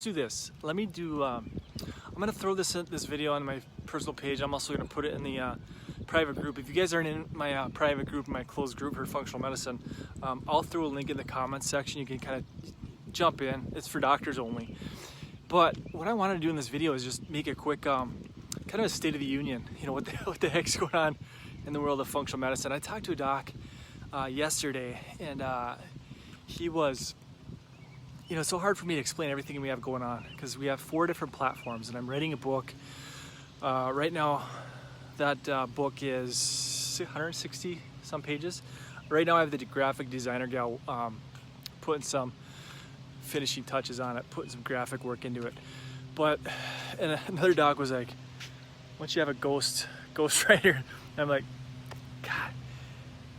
Do this. Let me do, I'm going to throw this video on my personal page. I'm also going to put it in the private group. If you guys aren't in my private group, my closed group for functional medicine, I'll throw a link in the comments section. You can kind of jump in. It's for doctors only. But what I want to do in this video is just make a quick kind of a state of the union. You know, what the heck's going on in the world of functional medicine. I talked to a doc yesterday, and he was, you know, it's so hard for me to explain everything we have going on because we have 4 different platforms, and I'm writing a book right now. That book is 160 some pages. Right now I have the graphic designer gal putting some finishing touches on it, putting some graphic work into it. But and another doc was like, once you have a ghost writer, and I'm like, God,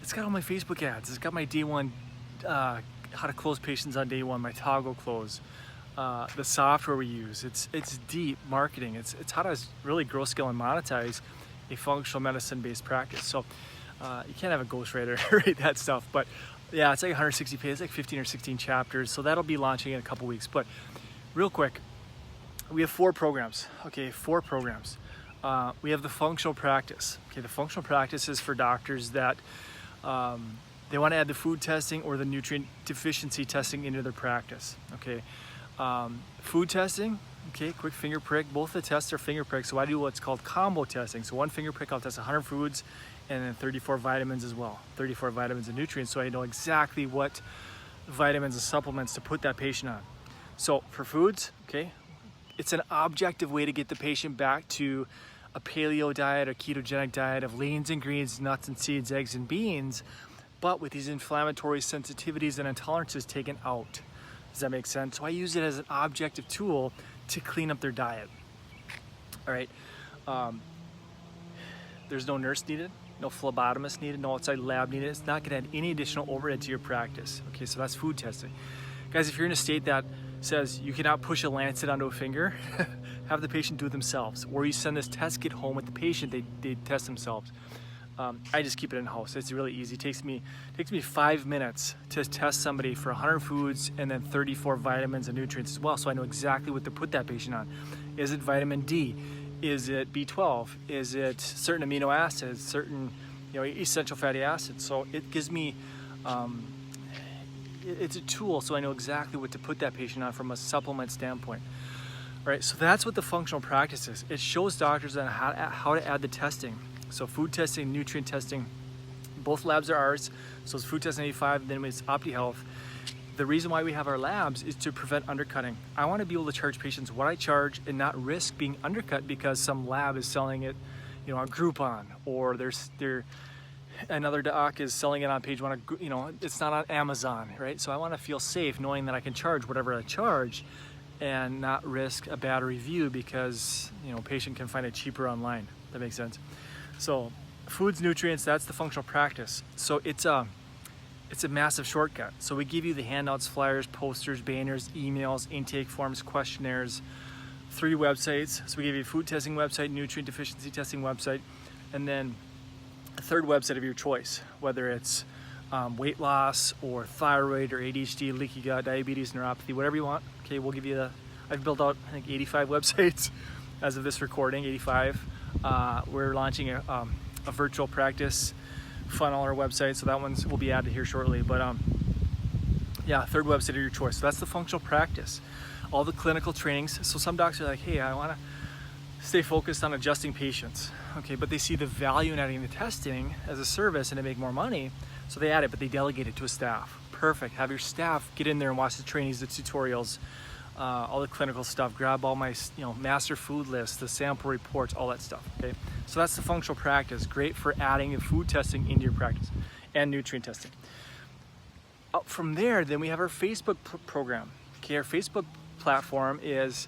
it's got all my Facebook ads, it's got my day one how to close patients on day one, my toggle close, the software we use. It's deep marketing. It's how to really grow, scale, and monetize a functional medicine based practice. So you can't have a ghostwriter write that stuff. But yeah, it's like 160 pages, like 15 or 16 chapters. So that'll be launching in a couple weeks. But real quick, we have 4 programs. Okay, 4 programs. We have the functional practice. Okay, the functional practice is for doctors that they want to add the food testing or the nutrient deficiency testing into their practice. Okay, food testing, okay, quick finger prick. Both the tests are finger pricks, so I do what's called combo testing. So one finger prick, I'll test 100 foods and then 34 vitamins as well, 34 vitamins and nutrients, so I know exactly what vitamins and supplements to put that patient on. So for foods, okay, it's an objective way to get the patient back to a paleo diet or ketogenic diet of leans and greens, nuts and seeds, eggs and beans, but with these inflammatory sensitivities and intolerances taken out. Does that make sense? So I use it as an objective tool to clean up their diet. All right. There's no nurse needed, no phlebotomist needed, no outside lab needed. It's not going to add any additional overhead to your practice. Okay, so that's food testing. Guys, if you're in a state that says you cannot push a lancet onto a finger, have the patient do it themselves. Or you send this test kit home with the patient, they test themselves. I just keep it in house. It's really easy. It takes me 5 minutes to test somebody for 100 foods and then 34 vitamins and nutrients as well, so I know exactly what to put that patient on. Is it vitamin D? Is it B12? Is it certain amino acids? Certain, you know, essential fatty acids? So it gives me, it's a tool, so I know exactly what to put that patient on from a supplement standpoint. All right, so that's what the functional practice is. It shows doctors on how to add the testing. So food testing, nutrient testing, both labs are ours. So it's food testing 85, then it's OptiHealth. The reason why we have our labs is to prevent undercutting. I want to be able to charge patients what I charge and not risk being undercut because some lab is selling it, you know, on Groupon, or another doc is selling it on page 1, you know, it's not on Amazon, right? So I want to feel safe knowing that I can charge whatever I charge and not risk a bad review because, you know, a patient can find it cheaper online. That makes sense. So foods, nutrients, that's the functional practice. So it's a massive shortcut. So we give you the handouts, flyers, posters, banners, emails, intake forms, questionnaires, 3 websites. So we give you a food testing website, nutrient deficiency testing website, and then a 3rd website of your choice, whether it's weight loss or thyroid or ADHD, leaky gut, diabetes, neuropathy, whatever you want. Okay, we'll give you I've built out, I think, 85 websites as of this recording, 85. We're launching a virtual practice funnel on our website, so that one's will be added here shortly. But yeah, 3rd website of your choice. So that's the functional practice. All the clinical trainings. So some docs are like, hey, I want to stay focused on adjusting patients. Okay, but they see the value in adding the testing as a service and to make more money, so they add it, but they delegate it to a staff. Perfect. Have your staff get in there and watch the trainings, the tutorials, all the clinical stuff, grab all my, you know, master food lists, the sample reports, all that stuff. Okay, so that's the functional practice. Great for adding food testing into your practice and nutrient testing. Up from there, then we have our Facebook program. Okay, our Facebook platform is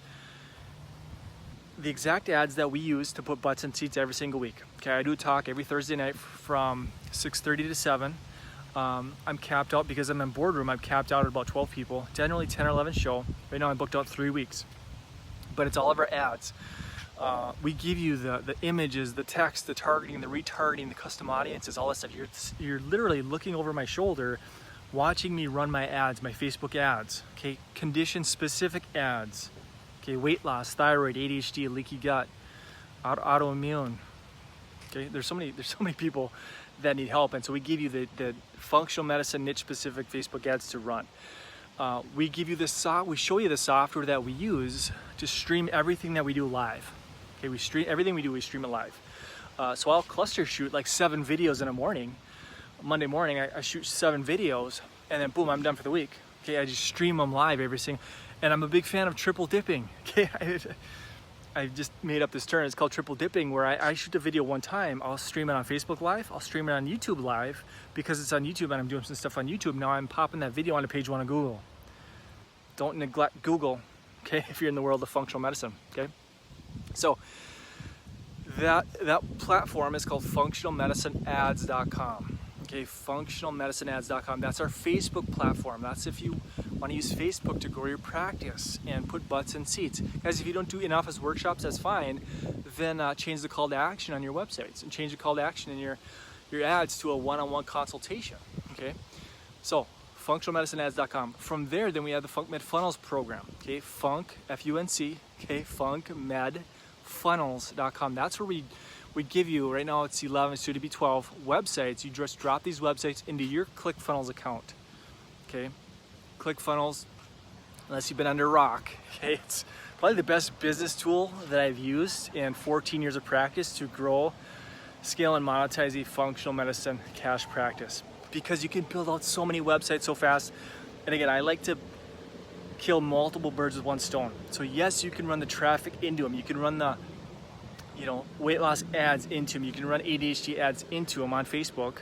the exact ads that we use to put butts in seats every single week. Okay, I do a talk every Thursday night from 6:30 to 7. I'm capped out because I'm in boardroom. I'm capped out at about 12 people, generally 10 or 11 show. Right now I'm booked out 3 weeks, but it's all of our ads. We give you the images, the text, the targeting, the retargeting, the custom audiences, all that stuff. You're literally looking over my shoulder, watching me run my ads, my Facebook ads. Okay, condition specific ads. Okay, weight loss, thyroid, ADHD, leaky gut, autoimmune. Okay, there's so many people that need help, and so we give you the functional medicine niche specific Facebook ads to run. We give you we show you the software that we use to stream everything that we do live. Okay, we stream everything we do, we stream it live. So I'll cluster shoot like 7 videos in a morning. Monday morning, I shoot 7 videos, and then boom, I'm done for the week. Okay, I just stream them live every single, and I'm a big fan of triple dipping. Okay, I just made up this term. It's called triple dipping, where I shoot a video one time, I'll stream it on Facebook Live, I'll stream it on YouTube Live, because it's on YouTube and I'm doing some stuff on YouTube. Now I'm popping that video onto page 1 of Google. Don't neglect Google, okay, if you're in the world of functional medicine, okay? So that platform is called functionalmedicineads.com. Okay, functionalmedicineads.com. That's our Facebook platform. That's if you want to use Facebook to grow your practice and put butts in seats. Guys, if you don't do in-office workshops, that's fine. Then change the call to action on your websites and change the call to action in your ads to a one-on-one consultation. Okay, so functionalmedicineads.com. From there, then we have the Funk Med Funnels program. Okay, Funk, F-U-N-C. Okay, funkmedfunnels.com. That's where we give you, right now it's 11, soon to be 12 websites. You just drop these websites into your ClickFunnels account. Okay, ClickFunnels, unless you've been under a rock, okay, it's probably the best business tool that I've used in 14 years of practice to grow, scale, and monetize a functional medicine cash practice, because you can build out so many websites so fast. And again, I like to kill multiple birds with one stone. So yes, you can run the traffic into them. You can run the weight loss ads into them. You can run ADHD ads into them on Facebook,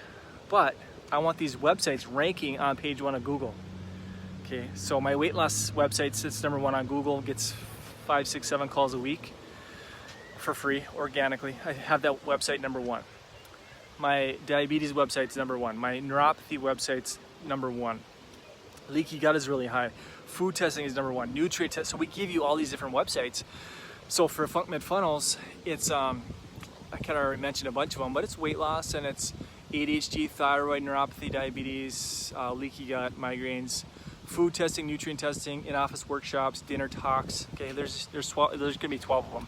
but I want these websites ranking on page 1 of Google. Okay, so my weight loss website sits number 1 on Google, gets 5, 6, 7 calls a week for free, organically. I have that website number 1. My diabetes website's number 1. My neuropathy website's number 1. Leaky gut is really high. Food testing is number 1. Nutrient test. So we give you all these different websites. So for Funk Med Funnels, it's I kind of already mentioned a bunch of them, but it's weight loss, and it's ADHD, thyroid, neuropathy, diabetes, leaky gut, migraines, food testing, nutrient testing, in-office workshops, dinner talks. Okay, there's going to be 12 of them.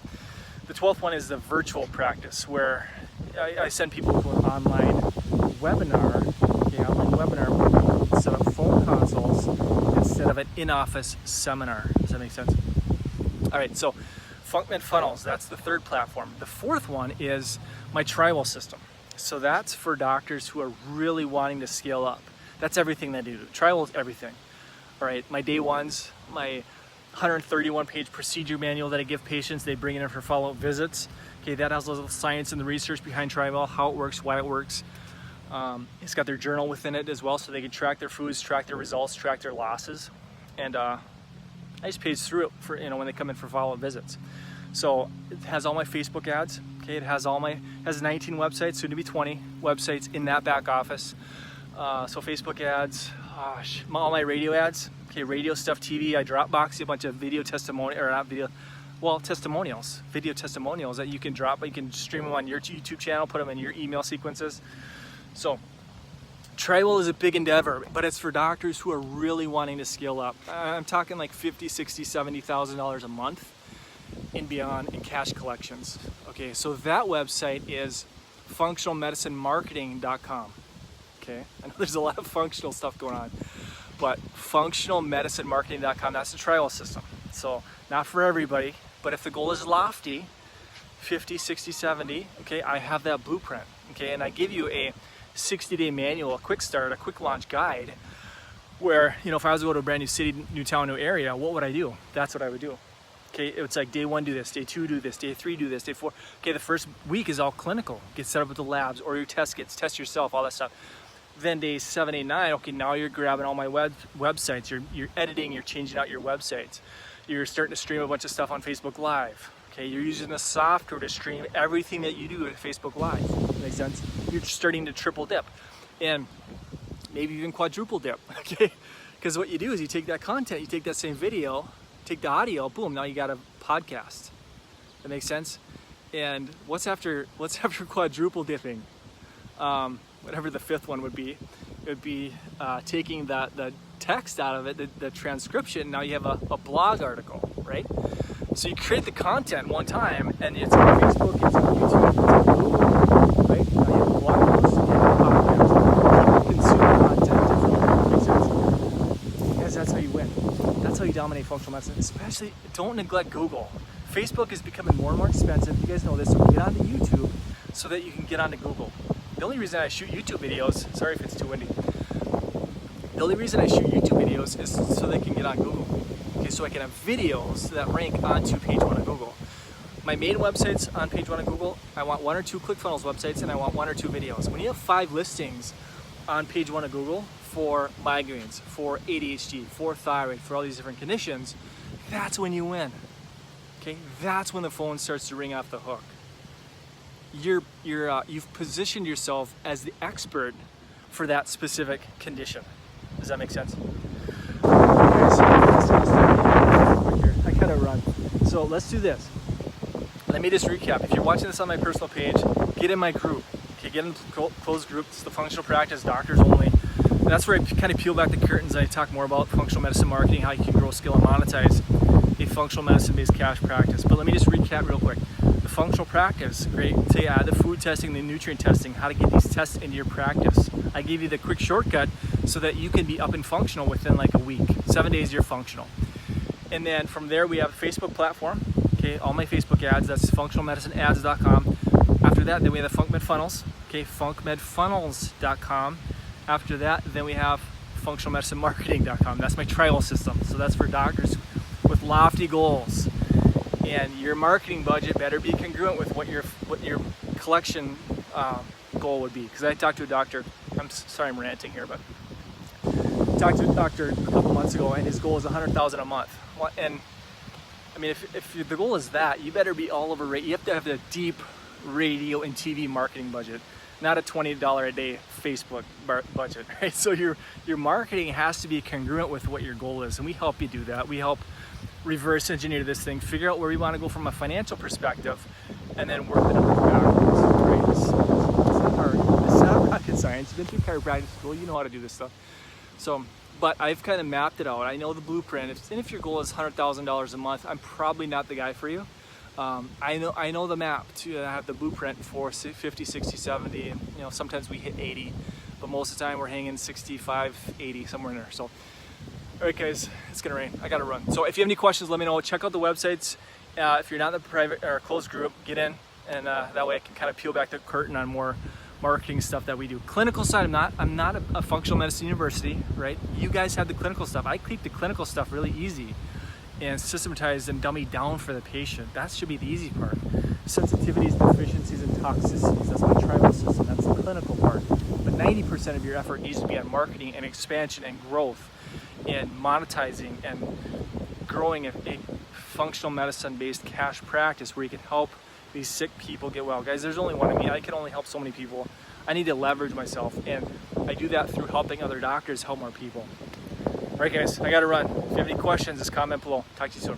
The 12th one is the virtual practice, where I send people to an online webinar. Okay, online webinar where we set up phone consults instead of an in-office seminar. Does that make sense? All right, so Funk Med Funnels, that's the 3rd platform. The 4th one is my TriWell system. So that's for doctors who are really wanting to scale up. That's everything they do. TriWell is everything. All right, my day ones, my 131-page procedure manual that I give patients, they bring in for follow-up visits. Okay, that has the science and the research behind TriWell, how it works, why it works. It's got their journal within it as well, so they can track their foods, track their results, track their losses. And I just page through it for when they come in for follow-up visits. So it has all my Facebook ads. Okay, it has 19 websites, soon to be 20 websites in that back office. So Facebook ads, all my radio ads. Okay, radio stuff, TV. I Dropbox a bunch of video testimonials that you can drop. You can stream them on your YouTube channel, put them in your email sequences. So TriWell is a big endeavor, but it's for doctors who are really wanting to scale up. I'm talking like $50,000, $60,000, $70,000 a month and beyond in cash collections. Okay, so that website is functionalmedicinemarketing.com. Okay, I know there's a lot of functional stuff going on, but functionalmedicinemarketing.com, that's the TriWell system. So not for everybody, but if the goal is lofty, 50, 60, 70, okay, I have that blueprint. Okay, and I give you a 60-day manual, a quick start, a quick launch guide, where, if I was to go to a brand new city, new town, new area, what would I do? That's what I would do. Okay, it's like day 1 do this, day 2 do this, day 3 do this, day 4. Okay, the first week is all clinical. Get set up with the labs or your test kits, test yourself, all that stuff. Then days 7, 8, 9, okay, now you're grabbing all my websites, you're editing, you're changing out your websites. You're starting to stream a bunch of stuff on Facebook Live. Okay, you're using the software to stream everything that you do at Facebook Live. Makes sense? You're starting to triple dip and maybe even quadruple dip. Okay, because what you do is you take that content, you take that same video, take the audio, boom, now you got a podcast. That makes sense? And what's after quadruple dipping? Whatever the 5th one would be, it would be taking the text out of it, the transcription. Now you have a blog article, right? So you create the content one time, and it's on Facebook, it's on YouTube, it's on Google, right? Now you have blog posts, you have podcasts, consume content. Makes sense? Guys, that's how you win. That's how you dominate functional medicine. Especially, don't neglect Google. Facebook is becoming more and more expensive. You guys know this, so get onto YouTube so that you can get onto Google. The only reason I shoot YouTube videos, sorry if it's too windy. The only reason I shoot YouTube videos is so they can get on Google. Okay, so I can have videos that rank onto page 1 of Google. My main website's on page 1 of Google. I want 1 or 2 ClickFunnels websites, and I want 1 or 2 videos. When you have 5 listings on page 1 of Google for migraines, for ADHD, for thyroid, for all these different conditions, that's when you win. Okay, that's when the phone starts to ring off the hook. You've positioned yourself as the expert for that specific condition. Does that make sense? I gotta run. So let's do this. Let me just recap. If you're watching this on my personal page, get in my group. Okay, get in the closed group. It's the Functional Practice, doctors only. And that's where I kind of peel back the curtains and I talk more about functional medicine marketing, how you can grow, scale, and monetize a functional medicine-based cash practice. But let me just recap real quick. The functional practice, great. Say add the food testing, the nutrient testing, how to get these tests into your practice. I gave you the quick shortcut so that you can be up and functional within like a week. 7 days you're functional. And then from there we have a Facebook platform. Okay, all my Facebook ads, that's functionalmedicineads.com. After that, then we have the FuncMed Funnels. Okay, funcmedfunnels.com. After that, then we have functionalmedicinemarketing.com. That's my TriWell system. So that's for doctors with lofty goals. And your marketing budget better be congruent with what your collection goal would be. Because I talked to a doctor, sorry I'm ranting here, but talked to a doctor a couple months ago, and his goal is $100,000 a month. And I mean, if the goal is that, you better be all over rate. You have to have a deep radio and TV marketing budget, not a $20 a day Facebook budget, right? So your marketing has to be congruent with what your goal is, and we help you do that. We help reverse engineer this thing, figure out where we want to go from a financial perspective, and then work it up backwards, right? It's not hard. It's not rocket science. You've been through chiropractic school, you know how to do this stuff. So, but I've kind of mapped it out. I know the blueprint. If your goal is $100,000 a month, I'm probably not the guy for you. I know the map to have the blueprint for 50, 60, 70, and sometimes we hit 80, but most of the time we're hanging 65, 80, somewhere in there. So, all right, guys, it's gonna rain. I gotta run. So if you have any questions, let me know. Check out the websites. If you're not in the private or closed group, get in, and that way I can kind of peel back the curtain on more marketing stuff that we do. Clinical side, I'm not a functional medicine university, right? You guys have the clinical stuff. I keep the clinical stuff really easy and systematized and dummy down for the patient. That should be the easy part. Sensitivities, deficiencies, and toxicities. That's my TriWell system. That's the clinical part. But 90% of your effort needs to be on marketing and expansion and growth and monetizing and growing a functional medicine-based cash practice where you can help these sick people get well. Guys, there's only one of me. I can only help so many people. I need to leverage myself, and I do that through helping other doctors help more people. All right, guys, I gotta run. If you have any questions, just comment below. Talk to you soon.